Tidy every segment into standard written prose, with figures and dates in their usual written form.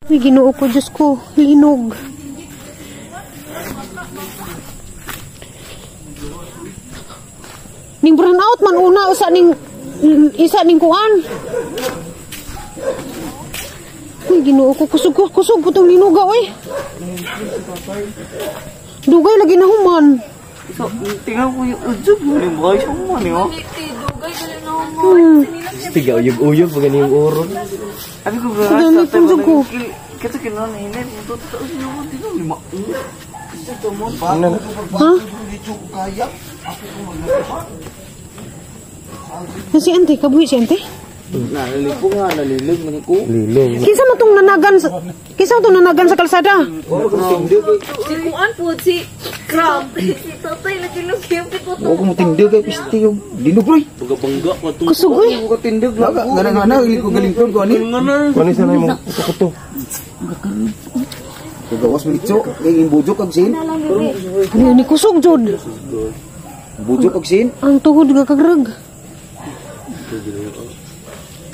Uy, Ginoo ko, Diyos ko, linog. Ning burn out man una usa ning kuan. Uy, Ginoo ko, kusog ko tong linuga oy. Dugay lagi na human. So, tingnan ko yung udyog mo rin ba? Yung human yun. Dugay dali na human. Tiga uyog-uyog pag ganyan yung uron. Sabi ko ba, sa tayo kita kinanahinin. Totoo siya mo, tingnan lima. Ha? Si ante, kabuhi si ante? Nalilig ko nga, nalilig man ko. Lilig. Kinsa mo tong nanagan sa kalsada? Si Kuan po, si Crab. Si Tatay, lagi-lagi yung pito. Huwag mo tindig ay pisti yung linog bro. Pagkabangga ko itong Kusog oy. huwag ka tindig. Gana, ilig ko galingkod ko ani. Kani sanay mo, kuto. Pagawas mo itso, yung bujok kag sin. Ano ni kusog jud? Bujok kag sin. Ang tuhod nga kagrag.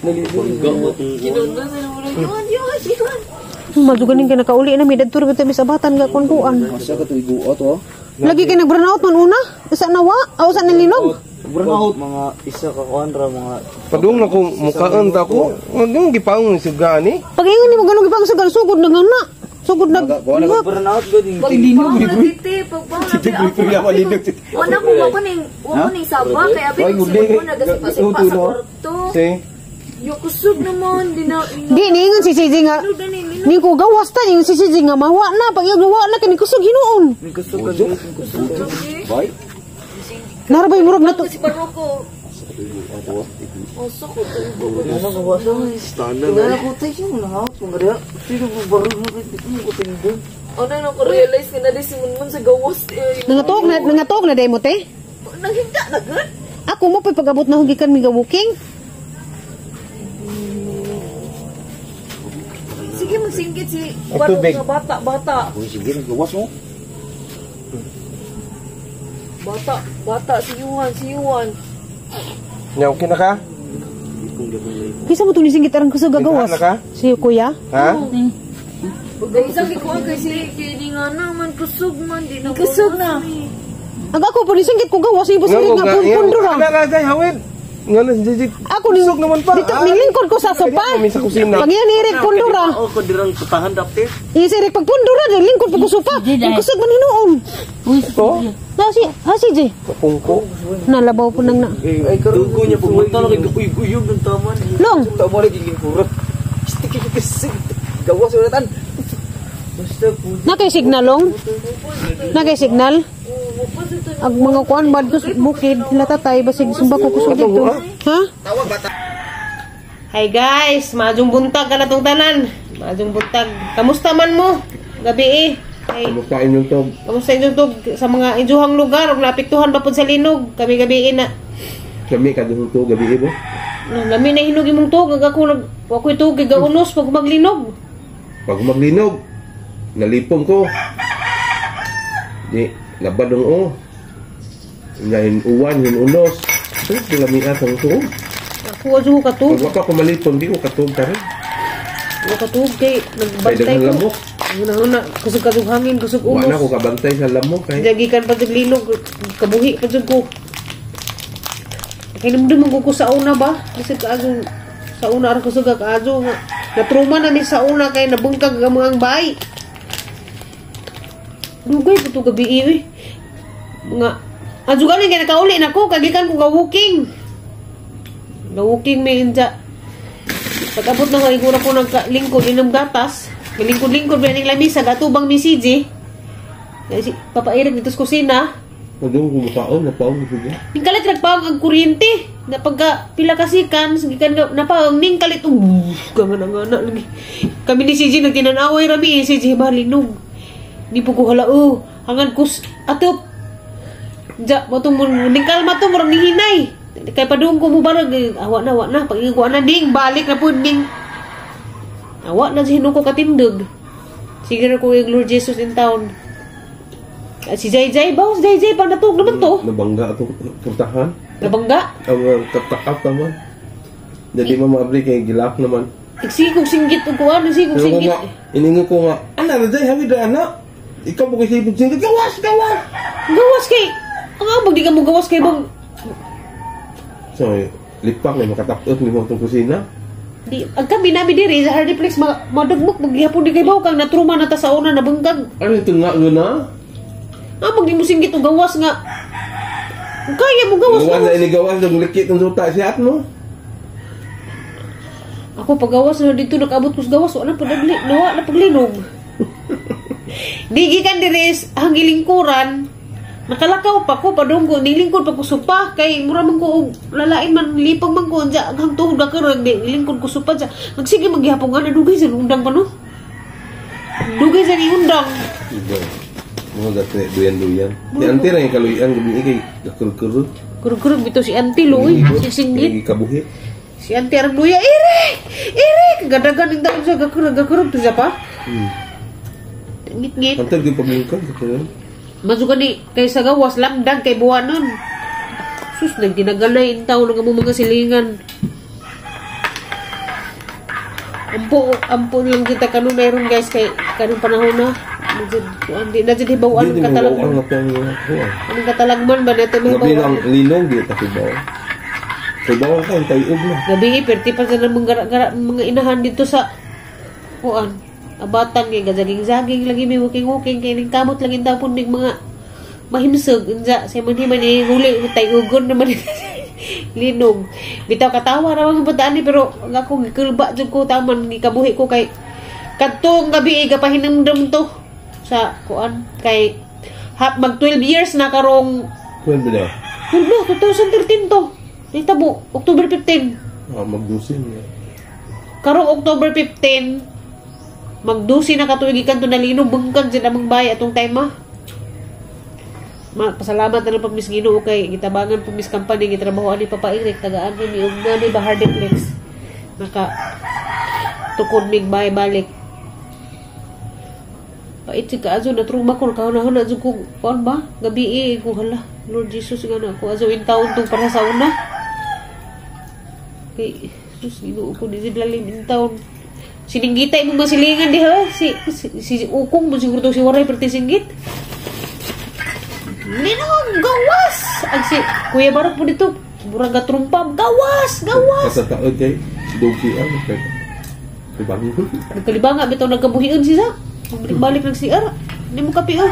Bangga mo itong Kinundan na naman. Yun. Maduganin ka nakauli na may dadtur bitaw sa batan nga kuan. Masa ka ito iguot oh. Lagi kay nag-burn out man una. Usa nawa, usa nang linog. Burnout mga isa ka kuandra mga Padung na kung mukaan ta ko, yung gipaong sigani. Pag ingon ni mo ganung ipang sugan sugod na ngana. Sugod na. Mga burnout gud yung Pagpang na titi, pagpang na titi. Wala ko ning saba, kaya abin ko si mo nagasipasip pa sa kwarto. Si Yung kusog naman, di na... Di niingon si Siji nga. Ni ko gawas ta yung si Siji nga mawa na pag yung gawa na kini kusog hinuon. Bye. Narabay murag na to. Si Baroko. Oso ko to. Ano ka ba sa standard? Wala ko tayo yung lahat. Mga sino mo barog mo ko tindig. Ano na ko realize nga na di si Munmun sa gawas. Nangatog na demo te. Naghinda na gud. Ako mo pa pagabot na hugikan mi gawuking. Sige magsinggit si Ang Baroko tubig. nga bata. Uy, sige, nagawas mo. Bata, si Yuan. Nyaw kina ka? Kisa mo tulising gitarang kusog gagawas. Kintahan na ka? Si Kuya. Ha? Isang ikuha kasi kini nga naman kusog man di na. Kusog na. Ang ako po nisingit ko gawas ibo sirig nga pundura. Ana ka dai hawid. Ngano si Jijik. Ako ning naman pa. dito nilingkod ko sa sopa. Kami sa kusina. Pag yan irik pundura. Oo, ko dirang putahan dapit. Isirik pag pundura nilingkod pag sopa. Ang kusog man hinuon. Ito? Si J. Kapungko. Nalabaw po nang na. Ay, dugo niya pumunta na kay guyog ng taman. Long. Tama lagi gingkurot. Sticky kasi gawas uratan. Basta po. Nakay signal long. Nakay signal. Ag mga kuan badtos bukid latatay basig sumba ko kusog dito. Ha? Hi guys, maadong buntag ka na tong tanan. Maadong buntag. Kamusta man mo? Gabi eh. Hey. Kamusta inyong to? Kamusta inyong tog sa mga ijuhang lugar ug naapektuhan ba pud sa linog? Kami gabi na. Kami kadung to gabi mo. Lami na hinog imong tog ag ako tog gaunos pag maglinog. Pag maglinog, nalipong ko. Di labad ng o. Ngayon uwan, yung unos. Ito, dilami atang to. Ako ajo ka tog. Pag wapa ko malipong, di ko katog ta rin. Ako ka tog kay Kaya nagbantay daghang ko. lamok. Una kusog ka tog hangin, kusog Wala unos. ko kabantay sa lamok. Jagikan pa jud linog, kabuhi pa jud ko. Kay namdum ko sa una ba? Kasi kaadyo sa una ra kusog ka adyo. Natruma na ni sa una kay nabungkag ang mga bay. Dugay po to gabi eh. Mga adyo galing kay nakauli na ko kagikan ko gawuking. Gawuking may inja. Pag-abot na nga igura ko nagkalingkod inom gatas. Lingkod-lingkod ba ning lamisa gatubang ni CJ. Kasi papairig dito sa kusina. Kadung kumukaon, napaon ko siya. Ning kalit nagpawag ang kuryente. Na pagka pila kasikan, sagikan napawag ning kalit. Gangana lagi. Kami ni CJ nagtinanaway rami CJ balinog. Di po ko halao. Hangan kus atop. Ja, matong ning kalma to murang nihinay. Kay padung ko mo barag awa na pag ko na ding balik na pud ning. Awa na sino ko katindog. Siguro ko yung Lord Jesus in town. Si Jay boss, Jay pa natug naman to. Nabangga ito puntahan. Nabangga. Ang katakap naman. Jadi mo maabli kay gilak naman. Sigog singgit o kuha, sigog Pero ko singgit. nga, iningo ko nga, ana, Rajay, hawi da, anak. Ikaw mo kasi singgit, gawas, gawas. Gawas kay, ang abog di ka mo gawas kay bang, So, lipak na makatapos ni mo itong kusina. di, ang kami namin diri, sa Hardiplex, madagmok, maghihapon di kay baw, kang natruma na ta sa una, nabangkag. Ano ito nga na? Abog di mo singgit o gawas nga. Kaya mo gawas, Gawas na gawas. inigawas, naglikit ng suta siya at mo. Ako pagawas na dito, nakabot ko sa gawas, wala pa nagli, nawa na paglinog. Digi kan diris, hangilingkuran, nakalakaw pa ko, padunggo, nilingkod pa ko supa, kay mura man ko, lalain man, lipang man ko, dya, hang tuhod na karag, nilingkod ko supa dya. Nagsige maghihapon nga na, dugay sa undang pa no? Dugay sa undang. Iba. Mga gati, duyan-duyan. Si Auntie rin yung kaluyan, gabi ikay, kakurug-kurug. Kurug-kurug bito si Auntie Loy, si Singgit. Kabuhi. Si Auntie arang luya, Ere! Kagadagan yung daon siya, gakurug to siya pa. Ngit-ngit. Auntie, di pabungkag. Kakurug. Masuka ni, kay sa gawas, lamdag kay buwanan. Sus, nagtinagalay, intaw, nga mo mga silingan. Ampo lang kita kanun mayroon guys, kay kanun panahon na. Hindi na dyan hibawaan ang katalagman. Anong katalagman ba natin may Gabi lang hibawaan? linog, di ito sibaw. Sibaw ka, yung tayog na. Gabi, perti pa sa mga inahan dito sa kuan. Abatan kay gazaging-zaging lagi may wuking-wuking kay ning kamot lagi tapon ning mga mahimsog unsa sa man-himan ni huli tayugon naman linog. Bitaw katawa ra mga bataan ni pero ako gikulba jud ko taman ni kabuhi ko kay kadtong gabi gapahinumdum to sa kuan kay mag 12 years na karong 12 na. 2013 to. Nitabo October 15. Magdusin. Karong October 15 magdusi na katuig ikan to nalinog bungkag jud among bay atong time ah. Pasalamat na lang pag Miss Ginoo kay gitabangan pag Miss Company gitrabahoan ni Papa Eric tagaan ni og gani ba Hardiplex naka tukod mig bay balik pait si kaazo na truma ko kahon na jud ko kuan ba gabi ko hala Lord Jesus nga na ko azo in taon tong para sa una kay sus Ginoo ko di jud lalim in taon sininggitay mo masilingan diha si ukong mo siguro to si waray perti singgit. Linog, gawas! Ang si Kuya Barok po dito, murang gatrumpam, gawas! Gawas! Kasataod kay Doki ang Ibangon. Nagkalibanga, bitaw nagkabuhian siya. Balik ng CR. Hindi mo kapiyo.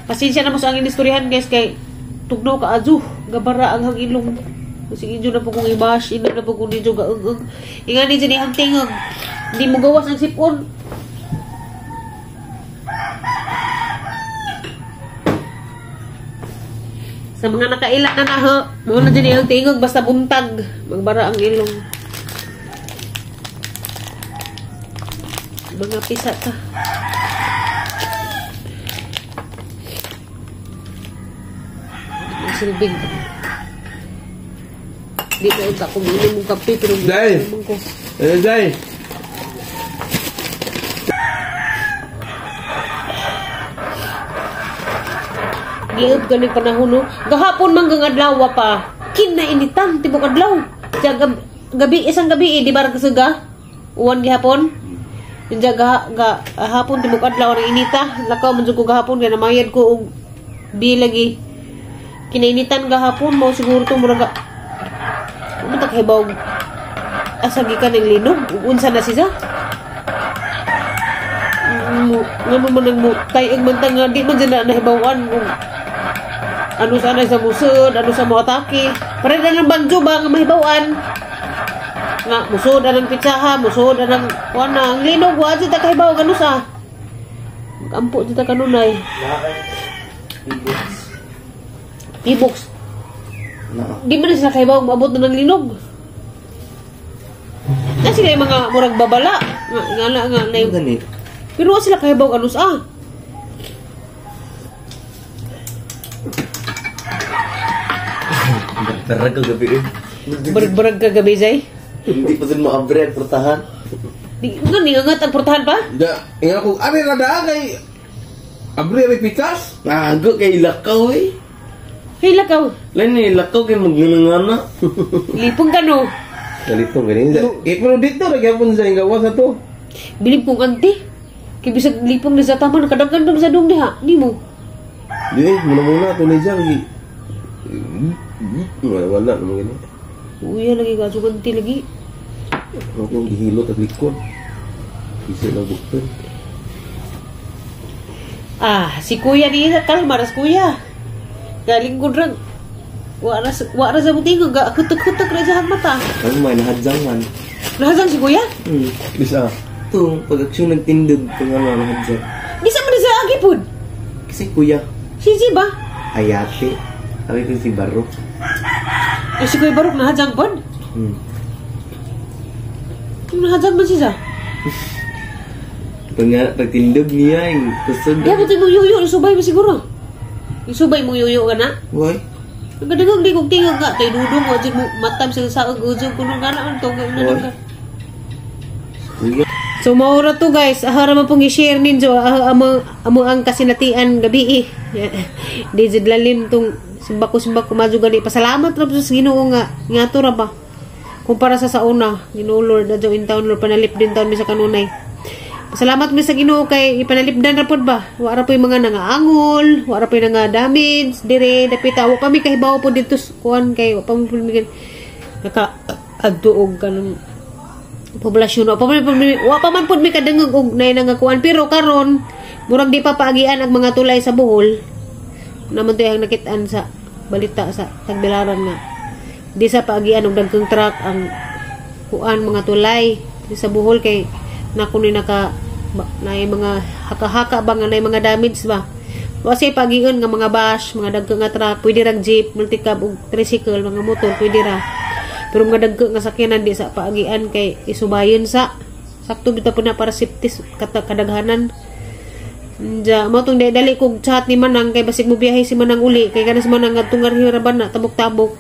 Pasensya na mo sa angin istoryahan guys, kay tugnaw ka azu, gabara ang hangilong. Sige dyan na po kong ibash, ina na po kong dito gaung. Inga ni dyan ang tingog. Hindi mo gawas ang sipon. Sa mga nakaila na naho, mo na dyan ang tingog, basta buntag. Magbara ang ilong. Mga pisa ka. Ang silbig. Di ko ito kung inom mong kape, pero Day! inom ko. Day! Giub ganing panahon no. Gahapon man gang adlaw pa. Kinainitan tibok adlaw. Gabi isang gabi di ba kasuga? Uwan gihapon. Inja hapon tibok adlaw ang inita. Lakaw man jud ko gahapon kay namayad ko og bilagi. Kinainitan gahapon mo siguro to murag ano ta kay bawg asa gikan ng linog unsa na siya? Ngano man nang tayog man nga di man dyan na nahibawan kung ano sana sa musod, ano sa mga atake. Para na ng banjo ba nga mahibawan? Nga, musod, anang pitsaha, musod, anang wana. Ang linog, wad dito kahibaw, gano sa? Mag-ampo dito kanunay. E-books. Di man na sila kahibaw, maabot na ng linog. Na sila yung mga murag babala. Nga, pero sila kahibaw, ano sa? Barag ka gabi eh. Barag-barag ka gabi, Zay? Hindi pa din maabre ang portahan. Di nga, ningangat ang portahan pa? Inga ko, ari na daan kay Abri ari pikas? Nago kay lakaw eh. Hey, lakaw. Lain eh, lakaw kay magnanangana. Lipong ka, no? Nalipong ganin. Pero dito nagyapon sa gawas ato. Bilib kong anti. Kaya bisag lipong na sa taman, kadang-kadang sa dong diha. Di mo. Di, muna ito na dyan. Wala naman ganyan. Uya lagi ka, suganti lagi. Ako kong gihilot at likod. Isa lang buktan. Si kuya ni kalmaras kuya. Galing ko drag. Wala sa buting ga kutuk-kutuk na sa mata. Ano may nahadzang man. Nahazang si kuya? Bisa. Ito, pag-aksyon ng tindog kung ano nahadzang. Di sa man sa agipod. Kasi kuya, Si ba? ayate. Sabi ko si Barok. Si kuya Barok nahazang pod. Nahazang man siya. Pag tindog niya, yung kusog. Di ako mo yuyo, isubay mo siguro. Isubay mo yuyo ka na. Why? Nagkadagag di kong tingog ka. Tay dudong mo, dyan mo matam sa saag. Udyong kuno ka na. Kuya. So maura to guys, ahara man pong i-share ninyo amo ang kasinatian gabi di jud lalim tong simbako madyo gali. Pasalamat ra sa Ginoo nga to ra ba. Kumpara sa sauna, Ginoo Lord adto in town Lord panalip din taon mi sa kanunay. Pasalamat mi sa Ginoo kay ipanalipdan ra pod ba. Wa ra poy mga nangaangol, wa ra poy nga damage dire dapit wa pa mi kahibaw pod dito kuan kay wa pa mi naka adtuog kanang populasyon wa pa man pud mi kadengeg og nay nangakuan pero karon murag di pa paagian ang mga tulay sa Bohol naman to ang nakit-an sa balita sa Tagbilaran nga di sa paagian og dagkong truck ang kuan mga tulay di sa Bohol kay nakuno naka nay mga haka-haka ba nga nay mga damage ba wa say paagian nga mga bus mga dagkong nga truck pwede ra jeep multicab og tricycle mga motor pwede ra. Pero mga dagko nga sakyanan di sa paagian kay isubayon sa sakto bitaw po na para safety kadaghanan. Ja mo tong dali kog chat ni Manang kay basig mo biyahe si Manang uli kay kanas Manang ngadtong Hiraban na tabok-tabok.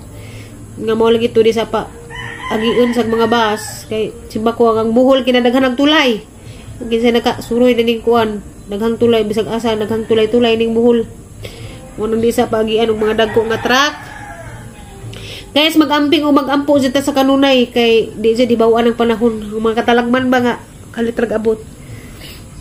Nga mo lagi to di sa paagion sa mga bus kay simbako ang Bohol kinadaghan ng tulay. Kinsa naka suroy dining kuan daghang tulay bisag asa daghang tulay-tulay ning Bohol. Mo nang di sa paagian og mga dagko nga truck. Guys, mag-amping o mag-ampo dito sa kanunay kay di siya dibawaan ng panahon. Ang mga katalagman ba nga kalitrag abot.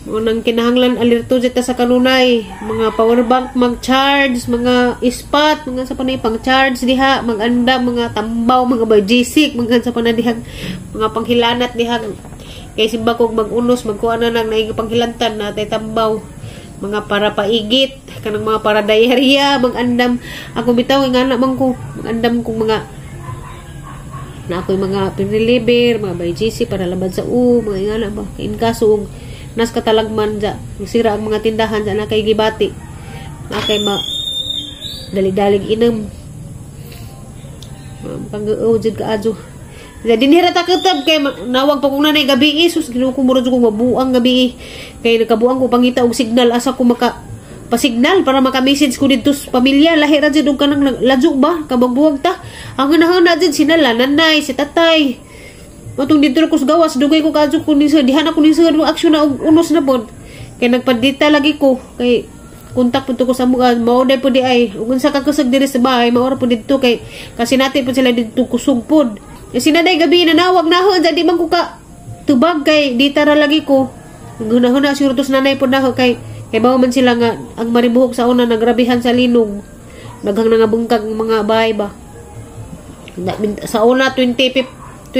Nang kinahanglan alerto dito sa kanunay. Mga power bank mag-charge, mga ispat, mga sa panay pang-charge diha, mag-anda, mga tambaw, mga bajisik, mga sa panay dihang, mga panghilanat dihang. Kay simba kong mag-unos, magkuha na nang naing panghilantan na tay tambaw. Mga para paigit kanang mga para diarrhea mag-andam ako bitaw nga na man ko mag-andam kong mga na ako'y mga pinreliver mga BGC para labad sa mga ingana ba kain kaso og nas katalagman ja sira ang mga tindahan sa na kay gibati na kay dalig-dalig inom pang-uo jud kaadyo. Dinhira ta katab kay nawag pa kong nanay gabi sus ginukumuro jud ko mabuang gabi kay nakabuang ko pangita og signal asa ko maka pa-signal para maka-message ko dito sa pamilya lahi ra jud og kanang ladyo ba kabagbuwag ta ang hana jud sinala nanay si tatay matong dito ko sa gawas dugay ko kadyo ko ni sa dihan ako ni sa aksyon na og unos na pod kay nagpadita lagi ko kay kontak po ko sa mga mauday po di ay ug unsa ka kusog diri sa bahay maura po dito kay kasi natin po sila dito kusog pod. Sinaday gabi na nawag na ho, di man ko ka tubag kay di tara lagi ko. Hunahuna siguro tos nanay po na ho kay bawa man sila nga ang maribuhok sa una nagrabihan sa linog. Daghang nga bungkag mga bahay ba. Sa una 2013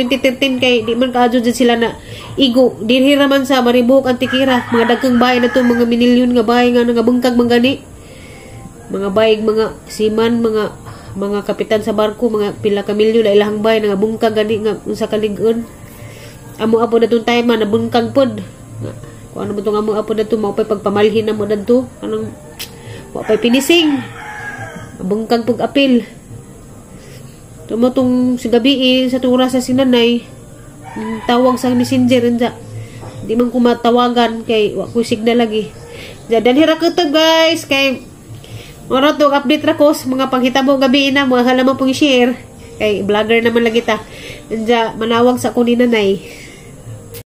kay di man kaadyo dyan sila na igo. Dinhira man sa maribuhok Antikira. Mga daghang bahay na to, mga minilyon nga bahay nga bungkag mangani. Mga bahay, mga siman, mga kapitan sa barko, mga pila ka milyon na ilahang bay nga bungkag gani nga unsa kalig-on. Amo apo datong time na bungkag pod. Kung ano mo tong amo apo dato mao pay pagpamalhin na mo dadto anong wa pay pinising. Bungkag pug apil. Tumotong si gabi sa tura sa sinanay tawag sa messenger nja. Di man ko matawagan kay wa ko signal lagi. Dadan hira ko to guys kay Mara to update ra ko sa mga panghitabo gabi na mga halaman pong i-share kay vlogger naman lagi ta. Anja manawag sa kunin nanay.